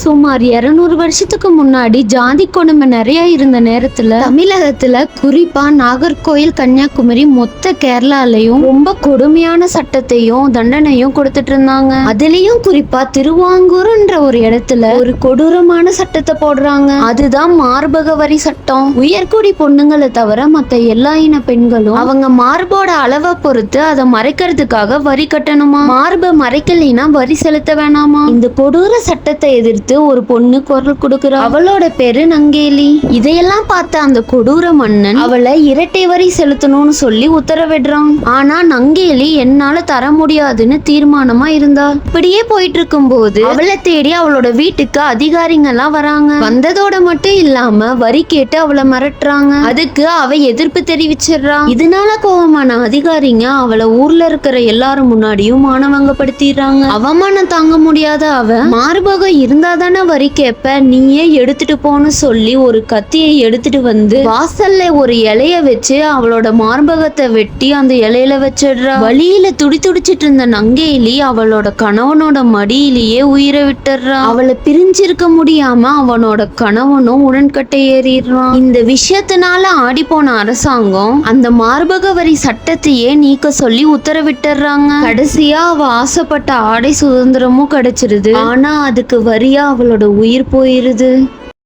சுமார் 200 வருஷத்துக்கு முன்னாடி ஜாதி கொடுமை நிறைய இருந்த நேரத்துல தமிழகத்துல குறிப்பா நாகர்கோயில், கன்னியாகுமரி, மொத்த கேரளாலையும் ரொம்ப கொடுமையான சட்டத்தையும் தண்டனையும் கொடுத்துட்டு இருந்தாங்க. அதுலயும் குறிப்பா திருவாங்கூர்ன்ற ஒரு இடத்துல ஒரு கொடூரமான சட்டத்தை போடுறாங்க. அதுதான் மார்பக வரி சட்டம். உயர்குடி பொண்ணுங்களை தவிர மத்த எல்லா இன பெண்களும் அவங்க மார்போட அளவை பொறுத்து அதை மறைக்கிறதுக்காக வரி கட்டணுமா. மார்பை மறைக்கலைன்னா வரி செலுத்த வேணாமா. இந்த கொடூர சட்டத்தை எதிர்த்து ஒரு பொண்ணு குரல் கொடுக்கிறா. அவளோட பேரு நங்கேலி. இதையெல்லாம் பார்த்த அந்த கொடூர மன்னன் அவளை இரட்டை வரி செலுத்தணும்னு சொல்லி உத்தரவிடுறான். ஆனா நங்கேலி என்னால தர முடியாதுன்னு தீர்மானமா இருந்தா. இப்படியே போயிட்டு இருக்கும் போது அவளை தேடி அவளோட வீட்டுக்கு அதிகாரிங்க எல்லாம் வராங்க. வந்ததோட மட்டும் இல்லாம வரி கேட்டு அவளை மிரட்டுறாங்க. அதுக்கு அவ எதிர்ப்பு தெரிவிச்சிடுறா. இதனால கோபமான அதிகாரிங்க அவளை ஊர்ல இருக்கிற எல்லாரும் முன்னாடியும் மானவங்கப்படுத்திடுறாங்க. அவமானம் தாங்க முடியாத அவ மார்பகம் இருந்தா தானே வரி கேப்ப, நீயே எடுத்துட்டு போன்னு சொல்லி ஒரு கத்தியை எடுத்துட்டு வந்து வாசல்ல ஒரு இலைய வச்சு அவளோட மார்பகத்தை வெட்டி அந்த இலையில வச்சிடுறா. வழியில துடிச்சிட்டு இருந்த நங்கேலி அவளோட கணவனோட மடியிலேயே உயிரை விட்டுறா. அவளை பிரிஞ்சிருக்க முடியாம அவனோட கணவனும் உடன்கட்டை ஏறிடுறான். இந்த விஷயத்தினால ஆடி போன அரசாங்கம் அந்த மார்பக வரி சட்டத்தையே நீக்க சொல்லி உத்தரவிட்டுறாங்க. கடைசியா அவ ஆசைப்பட்ட ஆடை சுதந்திரமும் கிடைச்சிருது. ஆனா அதுக்கு வரியா அவளோட உயிர் போயிருது.